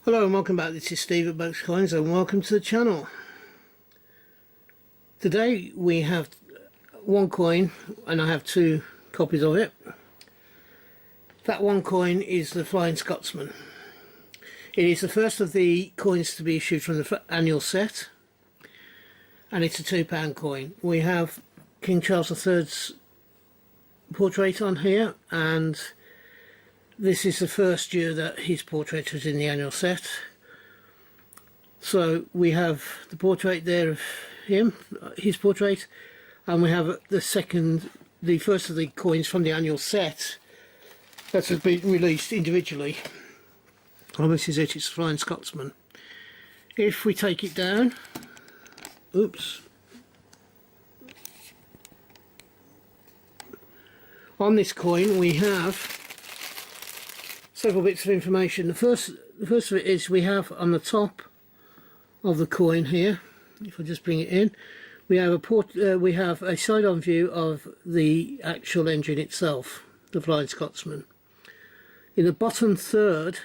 Hello and welcome back. This is Steve at Box Coins and welcome to the channel. Today we have one coin and I have two copies of it. That one coin is the Flying Scotsman. It is the first of the coins to be issued from the annual set and it's a £2 coin. We have King Charles III's portrait on here, and this is the first year that his portrait was in the annual set. So we have the portrait there of him, his portrait, and we have the first of the coins from the annual set that has been released individually. Oh, this is it, it's Flying Scotsman. If we take it down, oops, on this coin we have several bits of information. The first of it is we have on the top of the coin here, if I just bring it in, we have a side-on view of the actual engine itself, the Flying Scotsman. In the bottom third,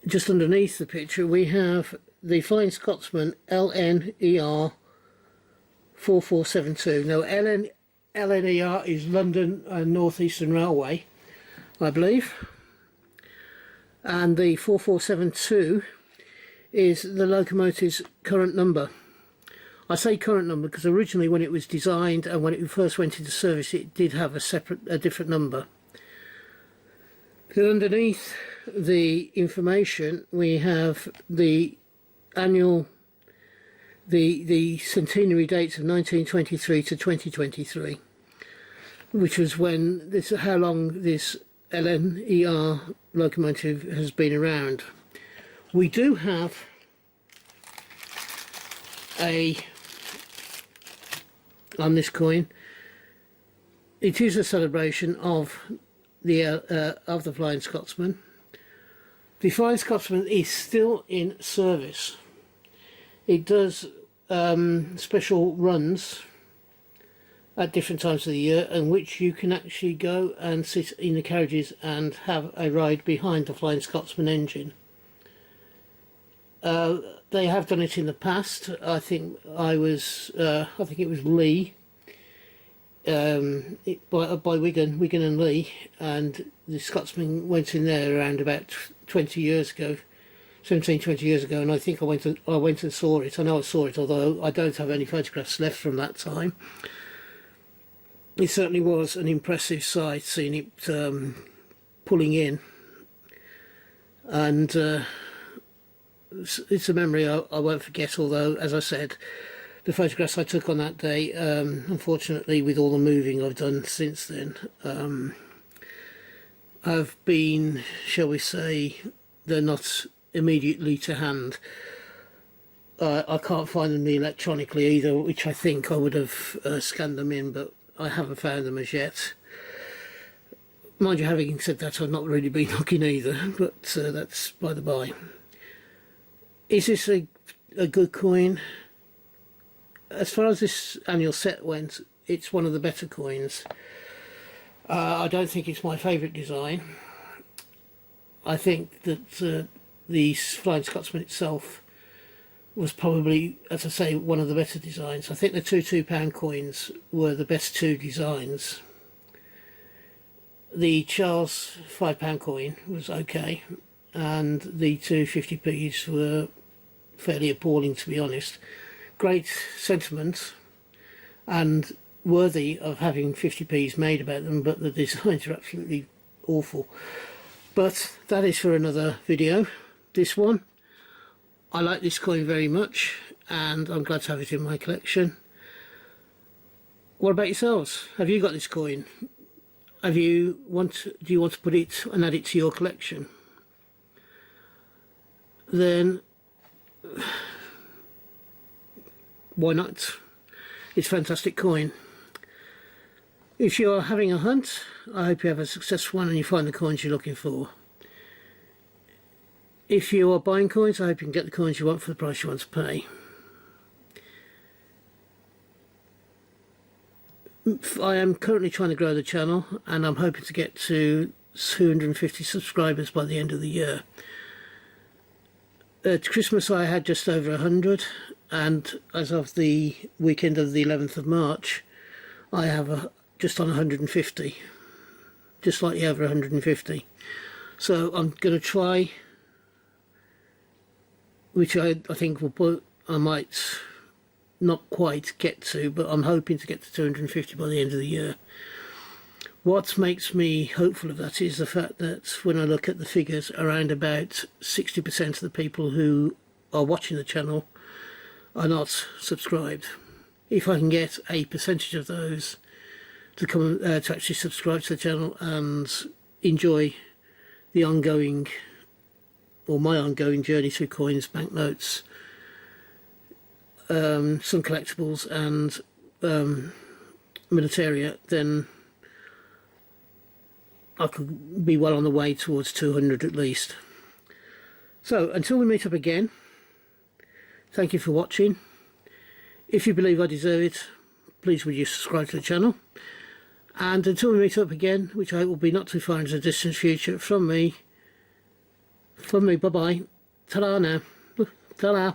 just underneath the picture, we have the Flying Scotsman LNER 4472. Now LNER is London and North Eastern Railway, I believe, and the 4472 is the locomotive's current number. I say current number because originally when it was designed and when it first went into service it did have a different number. Then underneath the information we have the annual, the centenary dates of 1923 to 2023, which was when how long this LNER locomotive has been around. We do have on this coin, it is a celebration of the Flying Scotsman. The Flying Scotsman is still in service. It does special runs at different times of the year, in which you can actually go and sit in the carriages and have a ride behind the Flying Scotsman engine. They have done it in the past. I think it was Lee, by Wigan and Lee, and the Scotsman went in there around about 20 years ago, 20 years ago, and I think I went and saw it. I know I saw it, although I don't have any photographs left from that time. It certainly was an impressive sight, seeing it pulling in, and it's a memory I won't forget, although, as I said, the photographs I took on that day, unfortunately with all the moving I've done since then, have been, shall we say, they're not immediately to hand. I can't find them electronically either, which I think I would have scanned them in, but I haven't found them as yet. Mind you, having said that, I've not really been looking either, but that's by the by. Is this a good coin? As far as this annual set went, it's one of the better coins. I don't think it's my favourite design. I think that the Flying Scotsman itself was probably, as I say, one of the better designs. I think the two £2 coins were the best two designs. The Charles £5 coin was okay, and the two 50p's were fairly appalling, to be honest. Great sentiment and worthy of having 50p's made about them, but the designs are absolutely awful. But that is for another video. This one, I like this coin very much and I'm glad to have it in my collection. What about yourselves? Have you got this coin? Do you want to put it and add it to your collection? Then why not? It's a fantastic coin. If you're having a hunt, I hope you have a successful one and you find the coins you're looking for. If you are buying coins, I hope you can get the coins you want for the price you want to pay. I am currently trying to grow the channel and I'm hoping to get to 250 subscribers by the end of the year. At Christmas I had just over 100, and as of the weekend of the 11th of March I have just on 150, just slightly over 150. So I'm going to try, which I think I might not quite get to, but I'm hoping to get to 250 by the end of the year. What makes me hopeful of that is the fact that when I look at the figures, around about 60% of the people who are watching the channel are not subscribed. If I can get a percentage of those to come to actually subscribe to the channel and enjoy the ongoing, or my ongoing journey through coins, banknotes, some collectibles and militaria, then I could be well on the way towards 200 at least. So until we meet up again, thank you for watching. If you believe I deserve it, please would you subscribe to the channel. And until we meet up again, which I hope will be not too far into the distant future, from me, bye bye. Ta-da now. Ta-da.